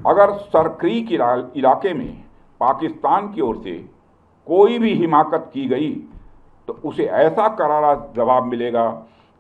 अगर सरक्रीक इलाके में पाकिस्तान की ओर से कोई भी हिमाकत की गई तो उसे ऐसा करारा जवाब मिलेगा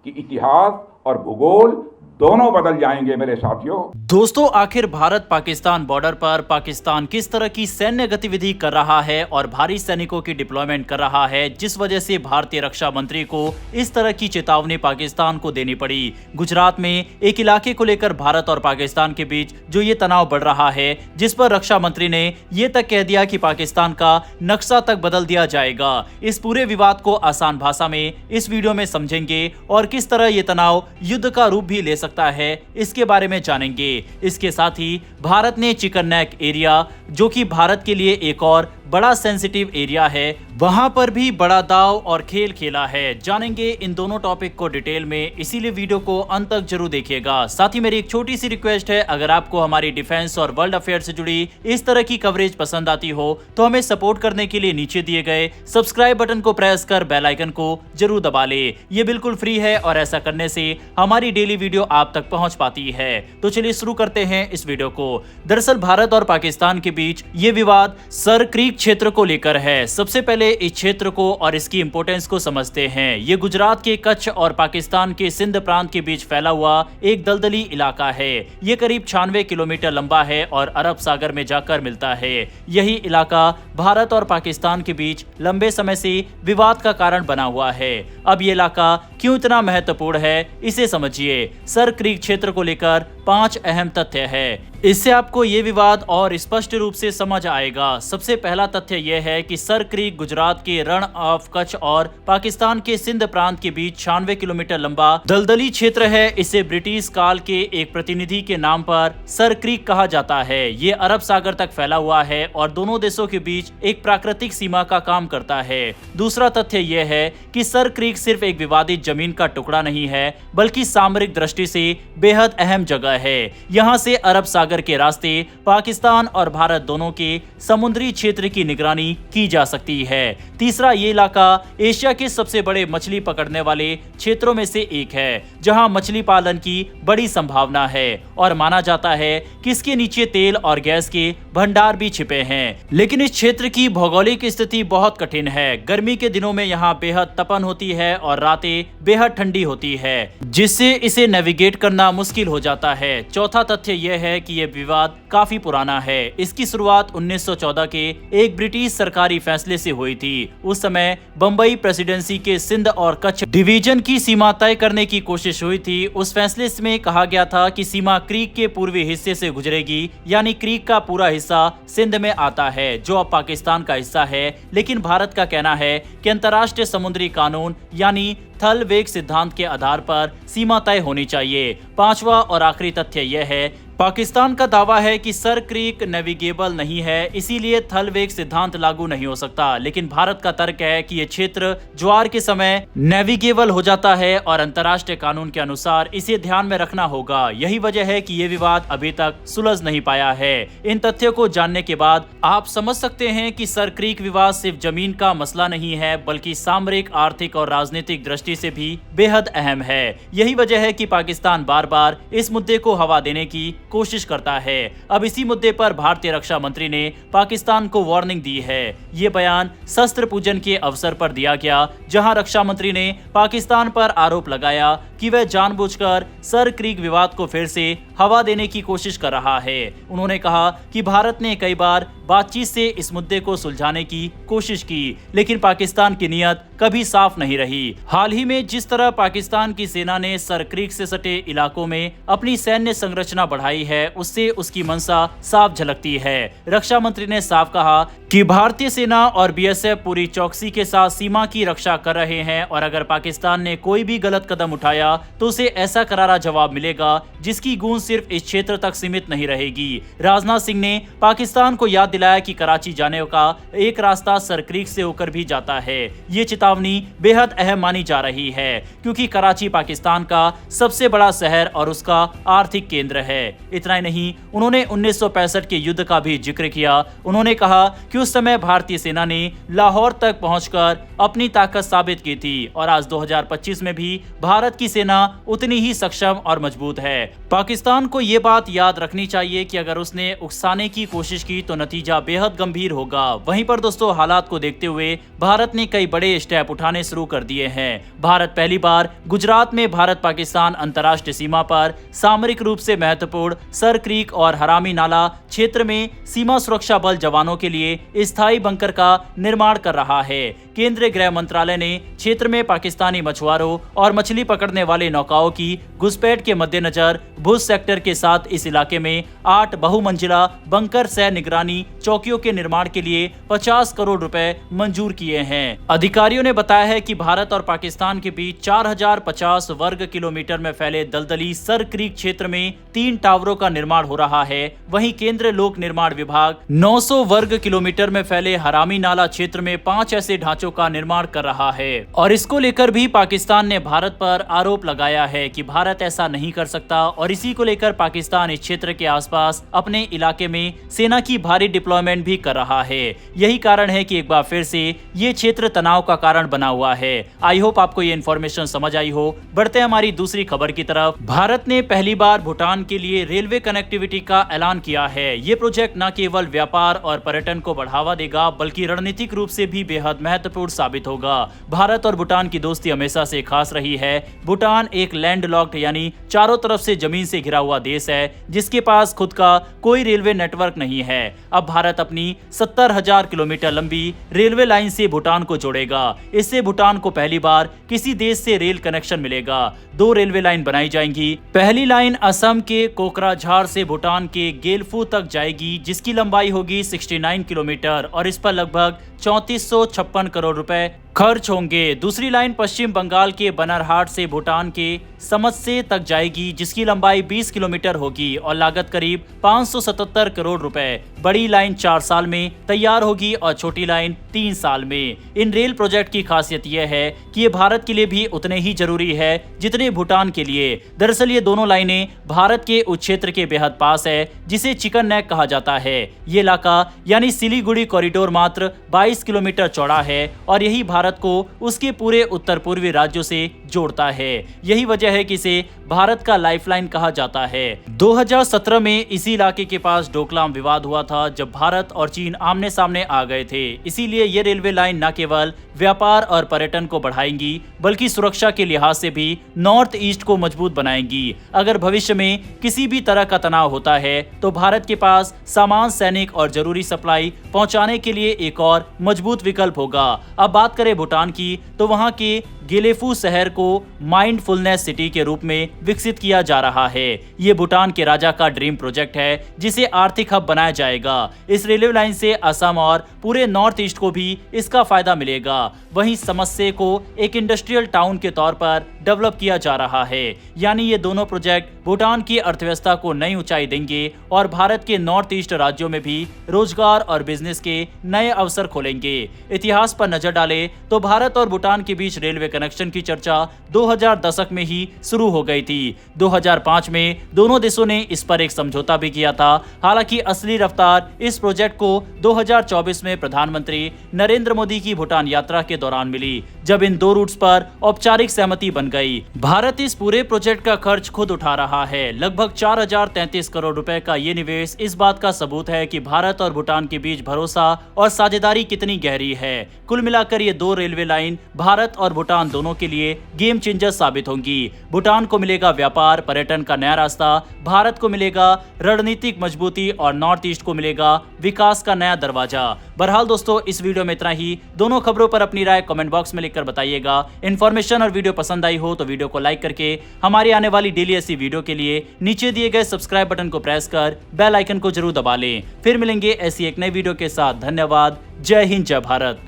कि इतिहास और भूगोल दोनों बदल जाएंगे मेरे साथियों। दोस्तों, आखिर भारत पाकिस्तान बॉर्डर पर पाकिस्तान किस तरह की सैन्य गतिविधि कर रहा है और भारी सैनिकों की डिप्लॉयमेंट कर रहा है, जिस वजह से भारतीय रक्षा मंत्री को इस तरह की चेतावनी पाकिस्तान को देनी पड़ी। गुजरात में एक इलाके को लेकर भारत और पाकिस्तान के बीच जो ये तनाव बढ़ रहा है, जिस पर रक्षा मंत्री ने ये तक कह दिया कि पाकिस्तान का नक्शा तक बदल दिया जाएगा। इस पूरे विवाद को आसान भाषा में इस वीडियो में समझेंगे और किस तरह ये तनाव युद्ध का रूप भी ले सकता है, इसके बारे में जानेंगे। इसके साथ ही भारत ने चिकन नेक एरिया, जो कि भारत के लिए एक और बड़ा सेंसिटिव एरिया है, वहां पर भी बड़ा दाव और खेल खेला है। जानेंगे इन दोनों टॉपिक को डिटेल में, इसीलिए वीडियो को अंत तक जरूर देखिएगा। साथ ही मेरी एक छोटी सी रिक्वेस्ट है, अगर आपको हमारी डिफेंस और वर्ल्ड अफेयर से जुड़ी इस तरह की कवरेज पसंद आती हो तो हमें सपोर्ट करने के लिए नीचे दिए गए सब्सक्राइब बटन को प्रेस कर बेल आइकन को जरूर दबा ले। ये बिल्कुल फ्री है और ऐसा करने से हमारी डेली वीडियो आप तक पहुंच पाती है। तो चलिए शुरू करते हैं इस वीडियो को। दरअसल भारत और पाकिस्तान के बीच ये विवाद सर क्रीक क्षेत्र को लेकर है। सबसे पहले इस क्षेत्र को और इसकी इंपोर्टेंस को समझते हैं। ये गुजरात के कच्छ और पाकिस्तान के सिंध प्रांत के बीच फैला हुआ एक दलदली इलाका है। ये करीब 96 किलोमीटर लंबा है और अरब सागर में जाकर मिलता है। यही इलाका भारत और पाकिस्तान के बीच लंबे समय से विवाद का कारण बना हुआ है। अब ये इलाका क्यों इतना महत्वपूर्ण है, इसे समझिए। सर क्रीक क्षेत्र को लेकर 5 अहम तथ्य है, इससे आपको ये विवाद और स्पष्ट रूप से समझ आएगा। सबसे पहला तथ्य यह है कि सर क्रीक गुजरात के रण ऑफ कच्छ और पाकिस्तान के सिंध प्रांत के बीच 96 किलोमीटर लंबा दलदली क्षेत्र है। इसे ब्रिटिश काल के एक प्रतिनिधि के नाम पर सर क्रीक कहा जाता है। ये अरब सागर तक फैला हुआ है और दोनों देशों के बीच एक प्राकृतिक सीमा का काम करता है। दूसरा तथ्य यह है कि सर क्रीक सिर्फ एक विवादित जमीन का टुकड़ा नहीं है, बल्कि सामरिक दृष्टि से बेहद अहम जगह है। यहाँ से अरब सागर के रास्ते पाकिस्तान और भारत दोनों के समुद्री क्षेत्र की निगरानी की जा सकती है। तीसरा, ये इलाका एशिया के सबसे बड़े मछली पकड़ने वाले क्षेत्रों में से एक है, जहां मछली पालन की बड़ी संभावना है और माना जाता है कि इसके नीचे तेल और गैस के भंडार भी छिपे हैं। लेकिन इस क्षेत्र की भौगोलिक स्थिति बहुत कठिन है। गर्मी के दिनों में यहाँ बेहद तपन होती है और रातें बेहद ठंडी होती है, जिससे इसे नेविगेट करना मुश्किल हो जाता है। चौथा तथ्य यह है कि यह विवाद काफी पुराना है। इसकी शुरुआत 1914 के एक ब्रिटिश सरकारी फैसले से हुई थी। उस समय बंबई प्रेसिडेंसी के सिंध और कच्छ डिवीजन की सीमा तय करने की कोशिश हुई थी। उस फैसले में कहा गया था कि सीमा क्रीक के पूर्वी हिस्से से गुजरेगी, यानी क्रीक का पूरा हिस्सा सिंध में आता है, जो अब पाकिस्तान का हिस्सा है। लेकिन भारत का कहना है कि अंतर्राष्ट्रीय समुद्री कानून यानी थल वेग सिद्धांत के आधार पर सीमा तय होनी चाहिए। पांचवा और आखिरी तथ्य यह है, पाकिस्तान का दावा है कि सर क्रीक नेविगेबल नहीं है, इसीलिए थल वेग सिद्धांत लागू नहीं हो सकता। लेकिन भारत का तर्क है कि यह क्षेत्र ज्वार के समय नेविगेबल हो जाता है और अंतर्राष्ट्रीय कानून के अनुसार इसे ध्यान में रखना होगा। यही वजह है कि यह विवाद अभी तक सुलझ नहीं पाया है। इन तथ्यों को जानने के बाद आप समझ सकते हैं कि सर क्रीक विवाद सिर्फ जमीन का मसला नहीं है, बल्कि सामरिक, आर्थिक और राजनीतिक दृष्टि से भी बेहद अहम है। यही वजह है कि पाकिस्तान बार बार इस मुद्दे को हवा देने की कोशिश करता है। अब इसी मुद्दे पर भारतीय रक्षा मंत्री ने पाकिस्तान को वार्निंग दी है। ये बयान शस्त्र पूजन के अवसर पर दिया गया, जहां रक्षा मंत्री ने पाकिस्तान पर आरोप लगाया कि वह जानबूझकर सर क्रीक विवाद को फिर से हवा देने की कोशिश कर रहा है। उन्होंने कहा कि भारत ने कई बार बातचीत से इस मुद्दे को सुलझाने की कोशिश की, लेकिन पाकिस्तान की नीयत कभी साफ नहीं रही। हाल ही में जिस तरह पाकिस्तान की सेना ने सर क्रीक से सटे इलाकों में अपनी सैन्य संरचना बढ़ाई है, उससे उसकी मंशा साफ झलकती है। रक्षा मंत्री ने साफ कहा कि भारतीय सेना और बीएसएफ पूरी चौकसी के साथ सीमा की रक्षा कर रहे हैं और अगर पाकिस्तान ने कोई भी गलत कदम उठाया तो उसे ऐसा करारा जवाब मिलेगा जिसकी गूंज सिर्फ इस क्षेत्र तक सीमित नहीं रहेगी। राजनाथ सिंह ने पाकिस्तान को याद दिलाया कि कराची जाने का एक रास्ता सर क्रीक से होकर भी जाता है। ये चेतावनी बेहद अहम मानी जा रही है, क्योंकि कराची पाकिस्तान का सबसे बड़ा शहर और उसका आर्थिक केंद्र है। इतना ही नहीं, उन्होंने 1965 के युद्ध का भी जिक्र किया। उन्होंने कहा कि उस समय भारतीय सेना ने लाहौर तक पहुंचकर अपनी ताकत साबित की थी और आज 2025 में भी भारत की सेना सेना उतनी ही सक्षम और मजबूत है। पाकिस्तान को ये बात याद रखनी चाहिए कि अगर उसने उकसाने की कोशिश की तो नतीजा बेहद गंभीर होगा। वहीं पर दोस्तों, हालात को देखते हुए भारत ने कई बड़े स्टेप उठाने शुरू कर दिए हैं। भारत पहली बार गुजरात में भारत पाकिस्तान अंतर्राष्ट्रीय सीमा पर सामरिक रूप से महत्वपूर्ण सर क्रीक और हरामी नाला क्षेत्र में सीमा सुरक्षा बल जवानों के लिए स्थायी बंकर का निर्माण कर रहा है। केंद्रीय गृह मंत्रालय ने क्षेत्र में पाकिस्तानी मछुआरों और मछली पकड़ने वाले नौकाओं की घुसपैठ के मद्देनजर भुज सेक्टर के साथ इस इलाके में 8 बहुमंजिला बंकर सह निगरानी चौकियों के निर्माण के लिए 50 करोड़ रुपए मंजूर किए हैं। अधिकारियों ने बताया है कि भारत और पाकिस्तान के बीच 4050 वर्ग किलोमीटर में फैले दलदली सर क्रीक क्षेत्र में 3 टावरों का निर्माण हो रहा है। वहीं केंद्रीय लोक निर्माण विभाग 900 वर्ग किलोमीटर में फैले हरामी नाला क्षेत्र में 5 ऐसे ढांचों का निर्माण कर रहा है। और इसको लेकर भी पाकिस्तान ने भारत पर आरोप लगाया है कि भारत ऐसा नहीं कर सकता और इसी को लेकर पाकिस्तान इस क्षेत्र के आसपास अपने इलाके में सेना की भारी डिप्लॉयमेंट भी कर रहा है। यही कारण है कि एक बार फिर से ये क्षेत्र तनाव का कारण बना हुआ है। आई होप आपको ये इन्फॉर्मेशन समझ आई हो। बढ़ते हैं हमारी दूसरी खबर की तरफ। भारत ने पहली बार भूटान के लिए रेलवे कनेक्टिविटी का ऐलान किया है। ये प्रोजेक्ट न केवल व्यापार और पर्यटन को बढ़ावा देगा बल्कि रणनीतिक रूप से भी बेहद महत्वपूर्ण साबित होगा। भारत और भूटान की दोस्ती हमेशा से खास रही है। भूटान एक लैंडलॉक्ड यानी चारों तरफ से जमीन से घिरा हुआ देश है जिसके पास खुद का कोई रेलवे नेटवर्क नहीं है। अब भारत अपनी 70,000 किलोमीटर लंबी रेलवे लाइन से भूटान को जोड़ेगा। इससे भूटान को पहली बार किसी देश से रेल कनेक्शन मिलेगा। 2 रेलवे लाइन बनाई जाएंगी। पहली लाइन असम के कोकराझार से भूटान के गेलफू तक जाएगी जिसकी लंबाई होगी 69 किलोमीटर और इस पर लगभग 3456 करोड़ रुपए खर्च होंगे। दूसरी लाइन पश्चिम बंगाल के बनरहाट से भूटान के समस्से तक जाएगी जिसकी लंबाई 20 किलोमीटर होगी और लागत करीब 577 करोड़ रुपए। बड़ी लाइन 4 साल में तैयार होगी और छोटी लाइन 3 साल में। इन रेल प्रोजेक्ट की खासियत यह है कि ये भारत के लिए भी उतने ही जरूरी है जितने भूटान के लिए। दरअसल ये दोनों लाइनें भारत के उस क्षेत्र के बेहद पास है जिसे चिकन नेक कहा जाता है। ये इलाका यानी सिलीगुड़ी कॉरिडोर मात्र 22 किलोमीटर चौड़ा है और यही भारत को उसके पूरे उत्तर पूर्वी राज्यों से जोड़ता है। यही वजह है कि इसे भारत का लाइफलाइन कहा जाता है। 2017 में इसी इलाके के पास डोकलाम विवाद हुआ था जब भारत और चीन आमने सामने आ गए थे। इसीलिए ये रेलवे लाइन न केवल व्यापार और पर्यटन को बढ़ाएंगी बल्कि सुरक्षा के लिहाज से भी नॉर्थ ईस्ट को मजबूत बनाएंगी। अगर भविष्य में किसी भी तरह का तनाव होता है तो भारत के पास सामान, सैनिक और जरूरी सप्लाई पहुंचाने के लिए एक और मजबूत विकल्प होगा। अब बात करें भूटान की तो वहां के गेलेफू शहर को माइंडफुलनेस सिटी के रूप में विकसित किया जा रहा है। ये भूटान के राजा का ड्रीम प्रोजेक्ट है जिसे आर्थिक हब बनाया जाएगा। इस रेलवे लाइन से असम और पूरे नॉर्थ ईस्ट को भी इसका फायदा मिलेगा। वहीं समस्या को एक इंडस्ट्रियल टाउन के तौर पर डेवलप किया जा रहा है। यानी ये दोनों प्रोजेक्ट भूटान की अर्थव्यवस्था को नई ऊंचाई देंगे और भारत के नॉर्थ ईस्ट राज्यों में भी रोजगार और बिजनेस के नए अवसर खोलेंगे। इतिहास पर नजर डालें तो भारत और भूटान के बीच रेलवे कनेक्शन की चर्चा 2000 दशक में ही शुरू हो गई थी। 2005 में दोनों देशों ने इस पर एक समझौता भी किया था। हालांकि असली रफ्तार इस प्रोजेक्ट को 2024 में प्रधानमंत्री नरेंद्र मोदी की भूटान यात्रा के दौरान मिली, जब इन 2 रूट्स पर औपचारिक सहमति बन गई। भारत इस पूरे प्रोजेक्ट का खर्च खुद उठा रहा है। लगभग 4033 करोड़ रुपए का ये निवेश इस बात का सबूत है कि भारत और भूटान के बीच भरोसा और साझेदारी कितनी गहरी है। कुल मिलाकर ये 2 रेलवे लाइन भारत और भूटान दोनों के लिए गेम चेंजर साबित होंगी। भूटान को मिलेगा व्यापार, पर्यटन का नया रास्ता, भारत को मिलेगा रणनीतिक मजबूती और नॉर्थ ईस्ट को मिलेगा विकास का नया दरवाजा। बहरहाल दोस्तों, इस वीडियो में इतना ही। दोनों खबरों पर अपनी राय कमेंट बॉक्स में लिखकर बताइएगा। इन्फॉर्मेशन और वीडियो पसंद आई हो तो वीडियो को लाइक करके हमारी आने वाली डेली ऐसी वीडियो के लिए नीचे दिए गए सब्सक्राइब बटन को प्रेस कर बेल आइकन को जरूर दबा लें। फिर मिलेंगे ऐसी एक नई वीडियो के साथ। धन्यवाद। जय हिंद, जय भारत।